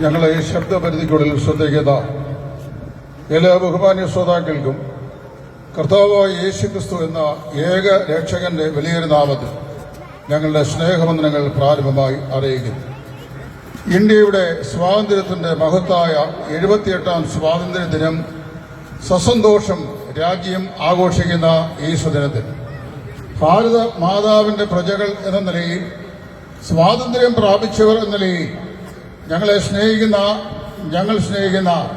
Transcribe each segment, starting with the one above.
ഞങ്ങളെ ഈ ശബ്ദപരിധിക്കുള്ളിൽ ശ്രദ്ധിക്കുന്ന എല്ലാ ബഹുമാന്യ ശ്രോതാക്കൾക്കും കർത്താവായ യേശുക്രിസ്തു എന്ന ഏക രക്ഷകന്റെ വലിയൊരു നാമത്തിൽ ഞങ്ങളുടെ സ്നേഹവന്ദനങ്ങൾ പ്രാരംഭമായി അറിയിക്കുന്നു. ഇന്ത്യയുടെ സ്വാതന്ത്ര്യത്തിന്റെ മഹത്തായ 78ാം സ്വാതന്ത്ര്യ ദിനം സസന്തോഷം രാജ്യം ആഘോഷിക്കുന്ന ഈ സുദിനത്തിൽ ഭാരത മാതാവിന്റെ പ്രജകൾ എന്ന നിലയിൽ, സ്വാതന്ത്ര്യം പ്രാപിച്ചവർ എന്ന നിലയിൽ ഞങ്ങളെ സ്നേഹിക്കുന്ന,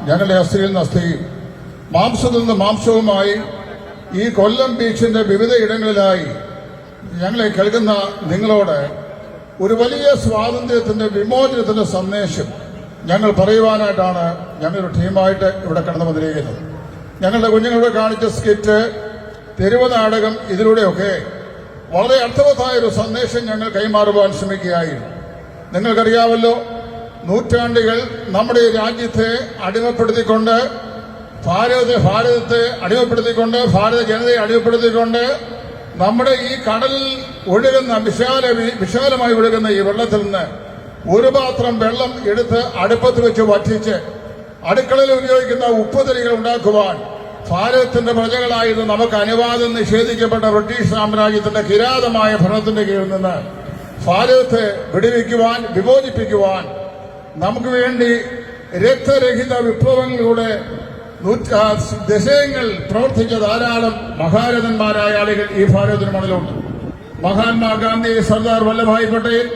ഞങ്ങളുടെ അസ്ഥിയിൽ നിന്ന് അസ്ഥിയും മാംസത്തിൽ നിന്ന് മാംസവുമായി ഈ കൊല്ലം ബീച്ചിന്റെ വിവിധ ഇടങ്ങളിലായി ഞങ്ങളെ കേൾക്കുന്ന നിങ്ങളോട് ഒരു വലിയ സ്വാതന്ത്ര്യത്തിന്റെ വിമോചനത്തിന്റെ സന്ദേശം ഞങ്ങൾ പറയുവാനായിട്ടാണ് ഞങ്ങളൊരു ടീമായിട്ട് ഇവിടെ കടന്നു വന്നിരിക്കുന്നത്. ഞങ്ങളുടെ കുഞ്ഞുങ്ങളോട് കാണിച്ച സ്കിറ്റ്, തെരുവ് നാടകം, ഇതിലൂടെയൊക്കെ വളരെ അർത്ഥവത്തായ ഒരു സന്ദേശം ഞങ്ങൾ കൈമാറുവാൻ ശ്രമിക്കുകയായിരുന്നു. നിങ്ങൾക്കറിയാമല്ലോ, നൂറ്റാണ്ടുകൾ നമ്മുടെ രാജ്യത്തെ അടിമപ്പെടുത്തിക്കൊണ്ട്, ഭാരതത്തെ അടിമപ്പെടുത്തിക്കൊണ്ട്, ഭാരത ജനതയെ അടിമപ്പെടുത്തിക്കൊണ്ട് നമ്മുടെ ഈ കടലിൽ ഒഴുകുന്ന വിശാലമായി ഒഴുകുന്ന ഈ വെള്ളത്തിൽ നിന്ന് ഒരു പാത്രം വെള്ളം എടുത്ത് അടുപ്പത്ത് വെച്ച് വറ്റിച്ച് അടുക്കളയിൽ ഉപയോഗിക്കുന്ന ഉപ്പുതരികൾ ഉണ്ടാക്കുവാൻ ഭാരതത്തിന്റെ പ്രജകളായിരുന്നു നമുക്ക് അനുവാദം നിഷേധിക്കപ്പെട്ട ബ്രിട്ടീഷ് സാമ്രാജ്യത്തിന്റെ കിരാതമായ ഭരണത്തിന്റെ കീഴിൽ നിന്ന് ഭാരതത്തെ വിടുവിക്കുവാൻ, വിമോചിപ്പിക്കുവാൻ നമുക്ക് വേണ്ടി രക്തരഹിത വിപ്ലവങ്ങളിലൂടെ ദശകങ്ങൾ പ്രവർത്തിച്ച ധാരാളം മഹാരഥന്മാരായ ആളുകൾ ഈ ഭാരതത്തിന് മണ്ണിലുണ്ട്. മഹാത്മാഗാന്ധി, സർദാർ വല്ലഭായ് പട്ടേൽ,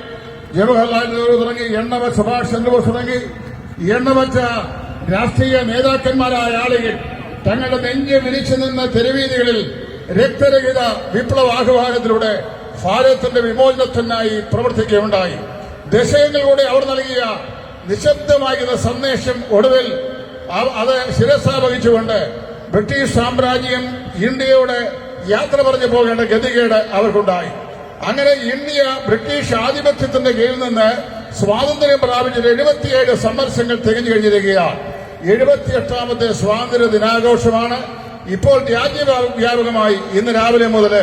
ജവഹർലാൽ നെഹ്റു തുടങ്ങി സുഭാഷ് ചന്ദ്രബോസ് തുടങ്ങി എണ്ണമറ്റ രാഷ്ട്രീയ നേതാക്കന്മാരായ ആളുകൾ തങ്ങളുടെ നെഞ്ച് വിരിച്ചു നിന്ന തെരുവീതികളിൽ രക്തരഹിത വിപ്ലവാഹ്വാനത്തിലൂടെ ഭാരതത്തിന്റെ വിമോചനത്തിനായി പ്രവർത്തിക്കുകയുണ്ടായി. ദശകങ്ങളിലൂടെ അവർ നൽകിയ നിശബ്ദമാകുന്ന സന്ദേശം ഒടുവിൽ അത് ശിരസാ വഹിച്ചുകൊണ്ട് ബ്രിട്ടീഷ് സാമ്രാജ്യം ഇന്ത്യയോട് യാത്ര പറഞ്ഞു പോകേണ്ട ഗതികേട് അവർക്കുണ്ടായി. അങ്ങനെ ഇന്ത്യ ബ്രിട്ടീഷ് ആധിപത്യത്തിന്റെ കീഴിൽ നിന്ന് സ്വാതന്ത്ര്യം പ്രാപിച്ചിട്ട് 77 സംവത്സരങ്ങൾ തികഞ്ഞു കഴിഞ്ഞിരിക്കുകയാണ്. 78ാമത്തെ സ്വാതന്ത്ര്യ ദിനാഘോഷമാണ് ഇപ്പോൾ രാജ്യവ്യാപകമായി ഇന്ന് രാവിലെ മുതൽ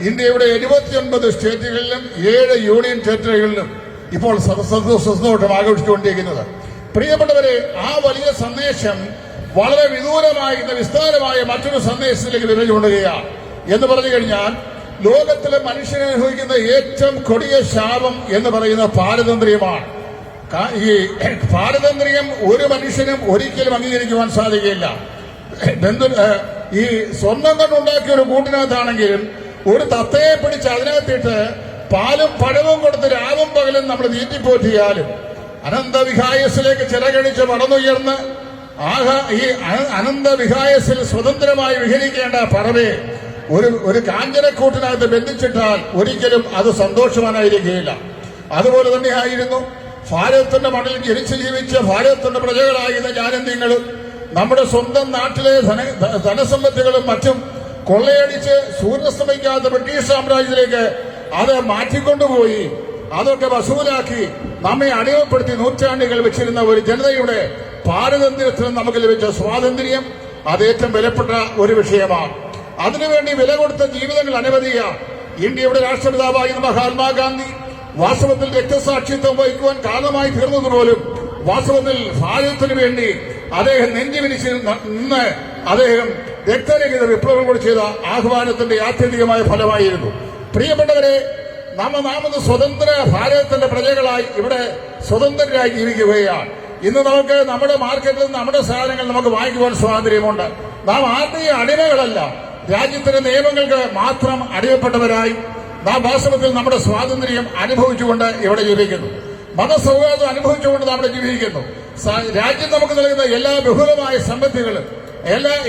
ഇന്ത്യയുടെ 79 സ്റ്റേറ്റുകളിലും 7 യൂണിയൻ ടെറിട്ടറികളിലും ഇപ്പോൾ സന്തോഷം ആഘോഷിച്ചുകൊണ്ടിരിക്കുന്നത്. പ്രിയപ്പെട്ടവരെ, ആ വലിയ സന്ദേശം വളരെ വിദൂരമായ, വിസ്താരമായ മറ്റൊരു സന്ദേശത്തിലേക്ക് വിരഞ്ഞുകൊള്ളുകയാണ്. എന്ന് പറഞ്ഞു കഴിഞ്ഞാൽ, ലോകത്തിലെ മനുഷ്യനെ അനുഭവിക്കുന്ന ഏറ്റവും കൊടിയ ശാപം എന്ന് പറയുന്ന പാരതന്ത്ര്യമാണ്. ഈ പാരതന്ത്ര്യം ഒരു മനുഷ്യനും ഒരിക്കലും അംഗീകരിക്കുവാൻ സാധിക്കില്ല. ഈ സ്വർണം കൊണ്ടുണ്ടാക്കിയ ഒരു കൂട്ടിനകത്താണെങ്കിലും ഒരു തത്തയെ പിടിച്ച് അതിനകത്തിട്ട് പാലും പഴവും കൊടുത്ത് രാവും പകലും നമ്മൾ തീറ്റിപ്പോറ്റിയാലും അനന്തവിഹായസിലേക്ക് ചിറകടിച്ച് വളർന്നുയർന്ന് ഈ അനന്തവിഹായസിൽ സ്വതന്ത്രമായി വിഹരിക്കേണ്ട പറവയെ ഒരു കാഞ്ചനക്കൂട്ടിനകത്ത് ബന്ധിച്ചിട്ടാൽ ഒരിക്കലും അത് സന്തോഷവാനായിരിക്കുകയില്ല. അതുപോലെ തന്നെയായിരുന്നു ഭാരതത്തിന്റെ മണ്ണിൽ ജനിച്ചു ജീവിച്ച ഭാരതത്തിന്റെ പ്രജകളായിരുന്ന ഞാനും നിങ്ങളും നമ്മുടെ സ്വന്തം നാട്ടിലെ ധനസമ്പത്തുകളും മറ്റും കൊള്ളയടിച്ച് സൂര്യസ്തമിക്കാത്ത ബ്രിട്ടീഷ് സാമ്രാജ്യത്തിലേക്ക് അത് മാറ്റിക്കൊണ്ടുപോയി അതൊക്കെ വസൂലാക്കി നമ്മെ അടിമപ്പെടുത്തി നൂറ്റാണ്ടുകൾ വെച്ചിരുന്ന ഒരു ജനതയുടെ പാരതന്ത്ര്യത്തിന് നമുക്ക് ലഭിച്ച സ്വാതന്ത്ര്യം അത് ഏറ്റവും വിലപ്പെട്ട ഒരു വിഷയമാണ്. അതിനുവേണ്ടി വില കൊടുത്ത ജീവിതങ്ങൾ അനവധിയാണ്. ഇന്ത്യയുടെ രാഷ്ട്രപിതാവായിരുന്ന മഹാത്മാഗാന്ധി വാസ്തവത്തിൽ രക്തസാക്ഷിത്വം വഹിക്കുവാൻ കാരണമായി തീർന്നതുപോലും വാസ്തവത്തിൽ ഭാരതത്തിന് വേണ്ടി അദ്ദേഹം നെഞ്ചുവിരിച്ച് നിന്ന് അദ്ദേഹം രക്തരഹിത വിപ്ലവം കൂടി ചെയ്ത ആഹ്വാനത്തിന്റെ ആത്യന്തികമായ ഫലമായിരുന്നു. പ്രിയപ്പെട്ടവരെ, നാം സ്വതന്ത്ര ഭാരതത്തിന്റെ പ്രജകളായി ഇവിടെ സ്വതന്ത്രരായി ജീവിക്കുകയാണ്. ഇന്ന് നമുക്ക് നമ്മുടെ മാർക്കറ്റിൽ നമ്മുടെ സാധനങ്ങൾ നമുക്ക് വാങ്ങിക്കുവാൻ സ്വാതന്ത്ര്യമുണ്ട്. നാം ആത്മീയ അടിമകളല്ല, രാജ്യത്തിന്റെ നിയമങ്ങൾക്ക് മാത്രം അടിമപ്പെട്ടവരായി നാം വാസ്തവത്തിൽ നമ്മുടെ സ്വാതന്ത്ര്യം അനുഭവിച്ചുകൊണ്ട് ഇവിടെ ജീവിക്കുന്നു. മതസൗഹാർദ്ദം അനുഭവിച്ചുകൊണ്ട് നമ്മൾ ജീവിക്കുന്നു. രാജ്യം നമുക്ക് നൽകുന്ന എല്ലാ ബഹുലമായ സമ്പത്തുകളും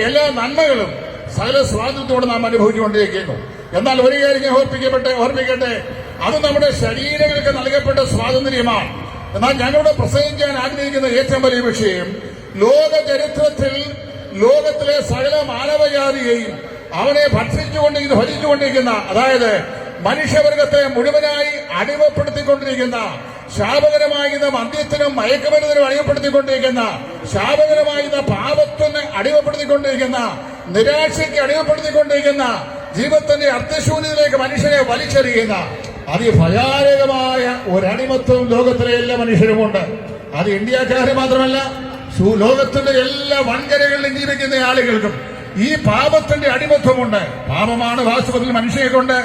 എല്ലാ നന്മകളും സകല സ്വാതന്ത്ര്യത്തോടെ നാം അനുഭവിച്ചുകൊണ്ടിരിക്കുന്നു. എന്നാൽ ഒരു കാര്യം ഞാൻ ഓർപ്പിക്കട്ടെ, അത് നമ്മുടെ ശരീരങ്ങൾക്ക് നൽകപ്പെട്ട സ്വാതന്ത്ര്യമാണ്. എന്നാൽ ഞങ്ങളുടെ പ്രസംഗിക്കാൻ ആഗ്രഹിക്കുന്ന ഏറ്റവും വലിയ വിഷയം, ലോക ചരിത്രത്തിൽ ലോകത്തിലെ സകല മാനവജാതിയെയും അവനെ ഭരിച്ചുകൊണ്ടിരിക്കുന്ന, അതായത് മനുഷ്യവർഗത്തെ മുഴുവനായി അടിമപ്പെടുത്തിക്കൊണ്ടിരിക്കുന്ന, ശാപകരമായിരുന്ന മദ്യത്തിനും മയക്കുമരുന്നിനും അടിമപ്പെടുത്തിക്കൊണ്ടിരിക്കുന്ന, ശാപകരമായിരുന്ന പാപത്തിന് അടിമപ്പെടുത്തിക്കൊണ്ടിരിക്കുന്ന, നിരാശയ്ക്ക് അടിമപ്പെടുത്തിക്കൊണ്ടിരിക്കുന്ന, ജീവിതത്തിന്റെ അർത്ഥശൂന്യതയിലേക്ക് മനുഷ്യനെ വലിച്ചെറിയുന്ന അതിഭയാനകമായ ഒരടിമത്വം ലോകത്തിലെ എല്ലാ മനുഷ്യരുമുണ്ട്. അത് ഇന്ത്യക്കാര് മാത്രമല്ല, ലോകത്തിന്റെ എല്ലാ വൻകരകളിലും ജീവിക്കുന്ന ആളുകൾക്കും ഈ പാപത്തിന്റെ അടിമത്വമുണ്ട്. പാപമാണ് വാസ്തവത്തിൽ മനുഷ്യനെ കൊണ്ട്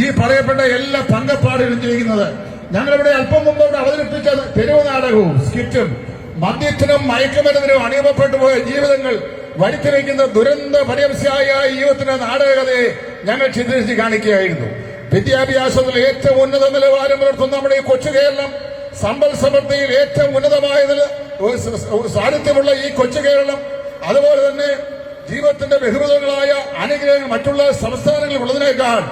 ഈ പറയപ്പെട്ട എല്ലാ പങ്കപ്പാടുകളും ചെയ്യുന്നത്. ഞങ്ങളിവിടെ അല്പം മുമ്പോട്ട് അവതരിപ്പിച്ച തെരുവ് നാടകവും സ്കിറ്റും മദ്യത്തിനും മയക്കുമരുന്നിനും അടിമപ്പെട്ടു പോയ ജീവിതങ്ങൾ വരുത്തിവെക്കുന്ന ദുരന്ത പര്യവസായ ജീവിതത്തിന്റെ നാടകതയെ ഞങ്ങൾ ചിത്രീകരിച്ച് കാണിക്കുകയായിരുന്നു. വിദ്യാഭ്യാസത്തിൽ ഏറ്റവും ഉന്നത നിലവാരം പുലർത്തുന്ന നമ്മുടെ ഈ കൊച്ചു കേരളം, സമ്പൽ സമൃദ്ധിയിൽ ഏറ്റവും ഉന്നതമായ സാന്നിധ്യമുള്ള ഈ കൊച്ചു കേരളം, അതുപോലെ തന്നെ ജീവിതത്തിന്റെ ബഹുവിധങ്ങളായ അനുഗ്രഹങ്ങൾ മറ്റുള്ള സംസ്ഥാനങ്ങളിൽ ഉള്ളതിനേക്കാൾ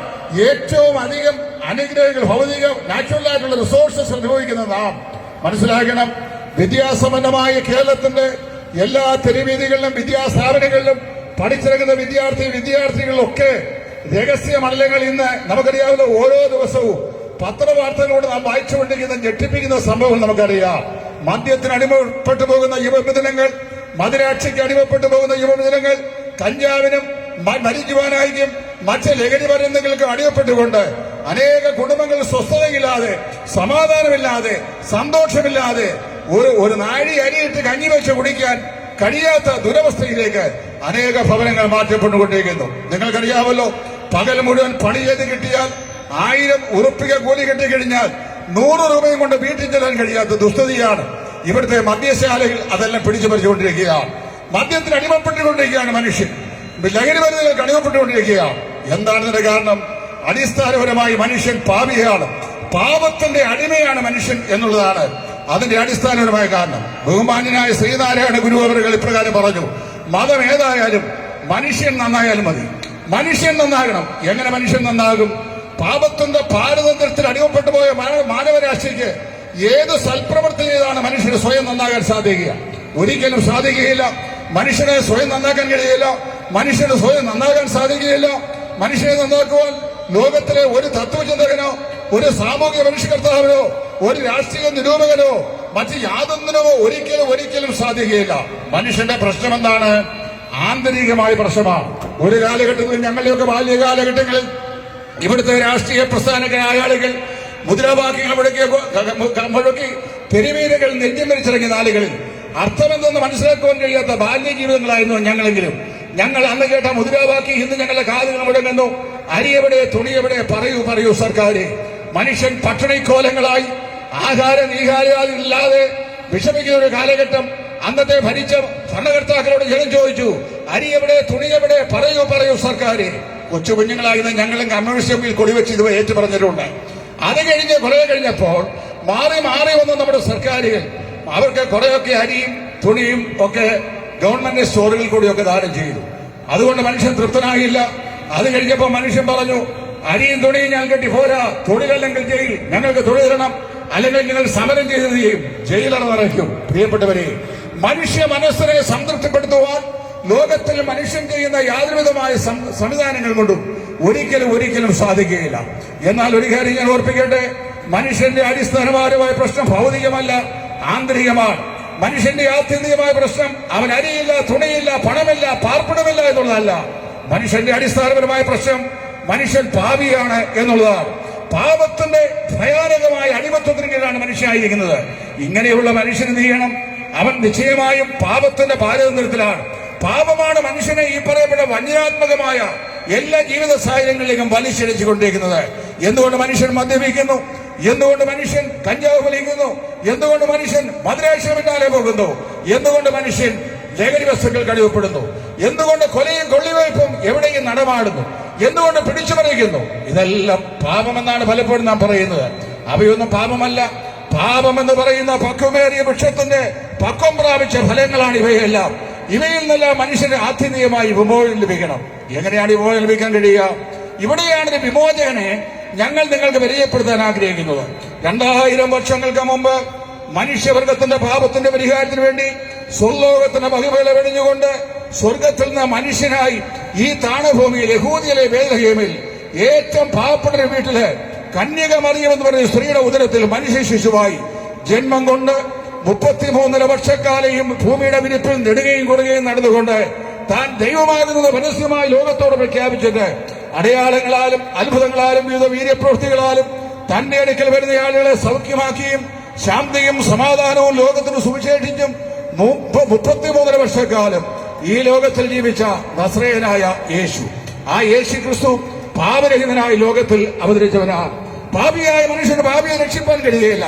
ഏറ്റവും അധികം അനുഗ്രഹങ്ങൾ, ഭൗതിക നാച്ചുറൽ ആയിട്ടുള്ള റിസോഴ്സസ് അനുഭവിക്കുന്ന നാം മനസ്സിലാക്കണം. വിദ്യാസമ്പന്നമായ കേരളത്തിന്റെ എല്ലാ തെരുവീതികളിലും വിദ്യാസ്ഥാപനങ്ങളിലും പഠിച്ചിറങ്ങുന്ന വിദ്യാർത്ഥികളിലൊക്കെ രഹസ്യമല്ലങ്ങൾ ഇന്ന് നമുക്കറിയാവുന്ന ഓരോ ദിവസവും പത്രവാർത്തകളോട് നാം വായിച്ചുകൊണ്ടിരിക്കുന്ന ഞെട്ടിപ്പിക്കുന്ന സംഭവങ്ങൾ നമുക്കറിയാം. മദ്യത്തിന് അടിമപ്പെട്ടു പോകുന്ന യുവമിഥുനങ്ങൾ, മദിരാക്ഷിക്ക് അടിമപ്പെട്ടു പോകുന്ന യുവമിഥുനങ്ങൾ, കഞ്ചാവിനും മരിക്കുവാനായിരിക്കും മറ്റ് ലഹരി മരുന്നുകൾക്ക് അടിമപ്പെട്ടുകൊണ്ട് അനേക കുടുംബങ്ങൾ സ്വസ്ഥതയില്ലാതെ, സമാധാനമില്ലാതെ, സന്തോഷമില്ലാതെ ഒരു നാഴി അരിയിട്ട് കഞ്ഞി വെച്ച് കുടിക്കാൻ കഴിയാത്ത ദുരവസ്ഥയിലേക്ക് അനേക ഭവനങ്ങൾ മാറ്റപ്പെട്ടുകൊണ്ടിരിക്കുന്നു. നിങ്ങൾക്കറിയാമല്ലോ, പകൽ മുഴുവൻ പണി ചെയ്ത് കിട്ടിയാൽ 1000 ഉറുപ്പിക കൂലി കിട്ടിക്കഴിഞ്ഞാൽ 100 രൂപയും കൊണ്ട് വീട്ടിൽ ചെല്ലാൻ കഴിയാത്ത ദുസ്ഥിതിയാണ് ഇവിടുത്തെ മദ്യശാലകൾ. അതെല്ലാം പിടിച്ചു പറിച്ചുകൊണ്ടിരിക്കുകയാണ്. മദ്യത്തിന് അടിമപ്പെട്ടുകൊണ്ടിരിക്കുകയാണ് മനുഷ്യൻ. ലഹരി മരുന്നുകൾക്ക് അടിമപ്പെട്ടുകൊണ്ടിരിക്കുകയാണ്. എന്താണ് ഇതിന്റെ കാരണം? അടിസ്ഥാനപരമായി മനുഷ്യൻ പാപിയാണ്, പാപത്തിന്റെ അടിമയാണ് മനുഷ്യൻ എന്നുള്ളതാണ് അതിന്റെ അടിസ്ഥാനപരമായ കാരണം. ബഹുമാന്യനായ ശ്രീനാരായണ ഗുരു അവர்கள் ഇപ്രകാരം പറഞ്ഞു, മതം ഏതായാലും മനുഷ്യൻ നന്നായാലും മതി. മനുഷ്യൻ നന്നാകണം. എങ്ങനെ മനുഷ്യൻ നന്നാകും? പാപത്തിന്റെ പാരതന്ത്ര്യത്തിൽ അടിമപ്പെട്ടു പോയ മാനവരാശിക്ക് ഏത് സൽപ്രവൃത്തി ചെയ്താണ് മനുഷ്യന് സ്വയം നന്നാകാൻ സാധിക്കുക? ഒരിക്കലും സാധിക്കുകയില്ല. മനുഷ്യനെ സ്വയം നന്നാക്കാൻ കഴിയില്ല. മനുഷ്യന് സ്വയം നന്നാകാൻ സാധിക്കുകയില്ല. മനുഷ്യനെ നന്നാക്കുവാൻ ലോകത്തിലെ ഒരു തത്വചിന്തകനോ, ഒരു സാമൂഹിക പരിഷ്കർത്താവിനോ, ഒരു രാഷ്ട്രീയ നിരൂപകനോ, മറ്റ് യാതൊന്നിനോ ഒരിക്കലും സാധിക്കുകയില്ല. മനുഷ്യന്റെ പ്രശ്നം എന്താണ്? ആന്തരികമായ പ്രശ്നമാണ്. ഒരു കാലഘട്ടത്തിൽ, ഞങ്ങളുടെയൊക്കെ ബാല്യകാലഘട്ടങ്ങളിൽ ഇവിടുത്തെ രാഷ്ട്രീയ പ്രസ്ഥാനകരായ ആളുകൾ മുദ്രാവാക്യങ്ങൾ മുഴക്കി തെരുവീരകൾ നെഞ്ചം വലിച്ചിറങ്ങിയ നാളുകളിൽ അർത്ഥമെന്തെന്ന് മനസ്സിലാക്കുവാൻ കഴിയാത്ത ബാല്യജീവിതങ്ങളായിരുന്നു ഞങ്ങളെങ്കിലും. ഞങ്ങൾ അന്ന് കേട്ട മുദ്രാവാക്യം ഇന്ന് ഞങ്ങളുടെ കാതുകൾ മുടങ്ങുന്നു. അരിയെവിടെ, തുണിയെവിടെ, പറയൂ സർക്കാരെ. മനുഷ്യൻ പട്ടിണിക്കോലങ്ങളായി ആഹാരനീഹാരമില്ലാതെ വിഷമിക്കുന്ന ഒരു കാലഘട്ടം അന്നത്തെ ഭരിച്ച ഭരണകർത്താക്കളോട് ജനം ചോദിച്ചു, അരിയെവിടെ, തുണിയെവിടെ, പറയൂ സർക്കാരെ. കൊച്ചു കുഞ്ഞുങ്ങളായിരുന്ന ഞങ്ങളും കമ്മ്യൂണിസ്റ്റ് കമ്മിൽ കൊടിവെച്ച് ഇത് ഏറ്റു പറഞ്ഞിട്ടുണ്ട്. അത് കഴിഞ്ഞ് കുറെ കഴിഞ്ഞപ്പോൾ മാറി വന്ന നമ്മുടെ സർക്കാരുകൾ അവർക്ക് കുറെയൊക്കെ അരിയും തുണിയും ഒക്കെ ഗവൺമെന്റ് സ്റ്റോറുകളിൽ കൂടിയൊക്കെ ദാനം ചെയ്തു. അതുകൊണ്ട് മനുഷ്യൻ തൃപ്തനായില്ല. അത് കഴിഞ്ഞപ്പോൾ മനുഷ്യൻ പറഞ്ഞു, അരിയും തുണിയും ഞാൻ കെട്ടി പോരാ, തൊഴിലല്ലെങ്കിൽ ജയിൽ, ഞങ്ങൾക്ക് തൊഴിൽ തരണം, അല്ലെങ്കിൽ നിങ്ങൾ സമരം ചെയ്തത് ചെയ്യും, ജയിലറ നിറയ്ക്കും. പ്രിയപ്പെട്ടവരെ, മനുഷ്യ മനസ്സിനെ സംതൃപ്തിപ്പെടുത്തുവാൻ ലോകത്തിൽ മനുഷ്യൻ ചെയ്യുന്ന യാതൊരുവിധമായ സംവിധാനങ്ങൾ കൊണ്ടും ഒരിക്കലും സാധിക്കുകയില്ല. എന്നാൽ ഒരു കാര്യം ഞാൻ ഓർപ്പിക്കട്ടെ, മനുഷ്യന്റെ അടിസ്ഥാനപരമായ പ്രശ്നം ഭൗതികമല്ല, ആന്തരികമാണ്. മനുഷ്യന്റെ ആത്യന്തികമായ പ്രശ്നം അവൻ അരിയില്ല, തുണിയില്ല, പണമില്ല, പാർപ്പിടമില്ല എന്നുള്ളതല്ല. മനുഷ്യന്റെ അടിസ്ഥാനപരമായ പ്രശ്നം മനുഷ്യൻ പാപിയാണ് എന്നുള്ളതാണ്. പാപത്തിന്റെ ഭയാനകമായ അടിമത്വത്തിന് കീഴിലാണ് മനുഷ്യനായിരിക്കുന്നത്. ഇങ്ങനെയുള്ള മനുഷ്യന് എന്ത് ചെയ്യണം? അവൻ നിശ്ചയമായും പാപത്തിന്റെ പാരതന്ത്ര്യത്തിലാണ്. പാപമാണ് മനുഷ്യനെ ഈ പറയപ്പെട്ട വന്യാത്മകമായ എല്ലാ ജീവിത സാഹചര്യങ്ങളിലേക്കും വലിച്ചിഴച്ചുകൊണ്ടിരിക്കുന്നത്. എന്തുകൊണ്ട് മനുഷ്യൻ മദ്യപിക്കുന്നു? എന്തുകൊണ്ട് മനുഷ്യൻ കഞ്ചാവ് വലിക്കുന്നു? എന്തുകൊണ്ട് മനുഷ്യൻ മദ്രാശിന് പിന്നാലെ പോകുന്നു? എന്തുകൊണ്ട് മനുഷ്യൻ ലഹരി വസ്തുക്കൾ കടിവപ്പെടുന്നു? എന്തുകൊണ്ട് കൊലയും കൊള്ളിവയ്പും എവിടെയും നടമാടുന്നു? എന്തുകൊണ്ട് പിടിച്ചു പറിക്കുന്നു? ഇതെല്ലാം പാപമെന്നാണ് പലപ്പോഴും നാം പറയുന്നത്. അവയൊന്നും പാപമല്ല. പാപമെന്ന് പറയുന്ന പക്വമേറിയ വൃക്ഷത്തിന്റെ പക്വം പ്രാപിച്ച ഫലങ്ങളാണ് ഇവയെല്ലാം. ഇവയിൽ നിന്നെല്ലാം മനുഷ്യന് ആത്യന്തികമായി വിമോചനം ലഭിക്കണം. എങ്ങനെയാണ് വിമോചനം ലഭിക്കാൻ കഴിയുക? ഇവിടെയാണ് വിമോചകനെ ഞങ്ങൾ നിങ്ങൾക്ക് പരിചയപ്പെടുത്താൻ ആഗ്രഹിക്കുന്നത്. 2000 വർഷങ്ങൾക്ക് മുമ്പ് മനുഷ്യവർഗത്തിന്റെ പാപത്തിന്റെ പരിഹാരത്തിന് വേണ്ടി സ്വർലോകത്തിന്റെ മഹിമകള വെടിഞ്ഞുകൊണ്ട് സ്വർഗത്തിൽ നിന്ന് മനുഷ്യനായി ഈ താണഭൂമിയിൽ യഹൂദിയിലെ ബേത്ലഹേമിൽ ഏറ്റവും പാവപ്പെട്ട ഒരു വീട്ടില് കന്യക മറിയം എന്ന് പറയുന്ന സ്ത്രീയുടെ ഉദരത്തിൽ മനുഷ്യ ശിശുവായി ജന്മം കൊണ്ട് 33 വർഷക്കാലയും ഭൂമിയുടെ വിരിപ്പിൽ നെടുകയും കൊടുകയും നടന്നുകൊണ്ട് താൻ ദൈവമാകുന്നത് പരസ്യമായി ലോകത്തോട് പ്രഖ്യാപിച്ചിട്ട് അടയാളങ്ങളാലും അത്ഭുതങ്ങളാലും വിവിധ വീര്യപ്രവൃത്തികളാലും തന്റെ അടുക്കൽ വരുന്ന ആളുകളെ സൗഖ്യമാക്കിയും ശാന്തിയും സമാധാനവും ലോകത്തിന് സുവിശേഷിച്ചും 33 വർഷക്കാലം ഈ ലോകത്തിൽ ജീവിച്ച നസ്രയനായ യേശു. ആ യേശു ക്രിസ്തു പാപരഹിതനായി ലോകത്തിൽ അവതരിച്ചവനാണ്. പാപിയായ മനുഷ്യന് പാപിയെ രക്ഷിപ്പാൻ കഴിയുകയില്ല,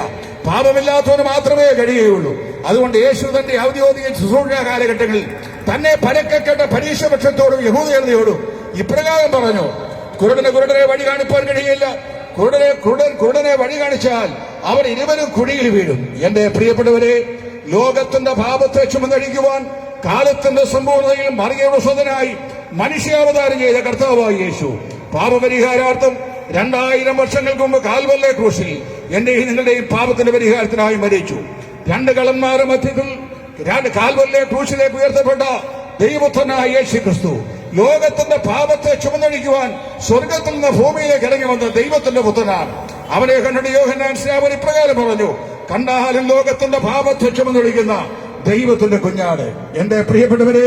പാപമില്ലാത്തവന് മാത്രമേ കഴിയുകയുള്ളൂ. അതുകൊണ്ട് യേശു തന്റെ ഔദ്യോഗിക ശുശ്രൂഷ കാലഘട്ടങ്ങളിൽ തന്നെ പരക്കെട്ട പരീക്ഷപക്ഷത്തോടും യഹൂദയോടും ഇപ്രകാരം പറഞ്ഞു: കുരുടനെ വഴി കാണിപ്പാൻ കഴിയില്ല. കുരുടനെ വഴി കാണിച്ചാൽ അവർ ഇരുവരും കുഴിയിൽ വീഴും. എന്റെ പ്രിയപ്പെട്ടവരെ, ലോകത്തിന്റെ പാപത്തെ ചുമന്നഴിക്കുവാൻ കാലത്തിന്റെ സമ്പൂർണ്ണതയിൽ മറിയയുടെ സ്വതനായി മനുഷ്യാവതാരം ചെയ്ത കർത്താവായ യേശു പാപപരിഹാരാർത്ഥം 2000 വർഷങ്ങൾക്ക് മുമ്പ് കാൽവല്ലെ ക്രൂശിൽ എന്റെയും നിങ്ങളുടെയും പാപത്തിന്റെ പരിഹാരത്തിനായി മരിച്ചു. 2 കള്ളന്മാരുടെ മധ്യത്തിൽ കാൽവല്ലെ ക്രൂശിലേക്ക് ഉയർത്തപ്പെട്ട ദൈവപുത്രനായ യേശു ക്രിസ്തു ലോകത്തിന്റെ പാപത്തെ ചുമന്നഴിക്കുവാൻ സ്വർഗത്തിൽ നിന്ന് ഭൂമിയിലേക്ക് ഇറങ്ങി വന്ന ദൈവത്തിന്റെ പുത്രനാണ്. അവനെ കണ്ടിട്ട് യോഹന്നാൻ സ്നാപകൻ ഇപ്രകാരം പറഞ്ഞു: കണ്ടാലും ലോകത്തിന്റെ പാപത്തെ ചുമന്നൊഴിക്കുന്ന ദൈവത്തിന്റെ കുഞ്ഞാട്. എന്റെ പ്രിയപ്പെട്ടവരെ,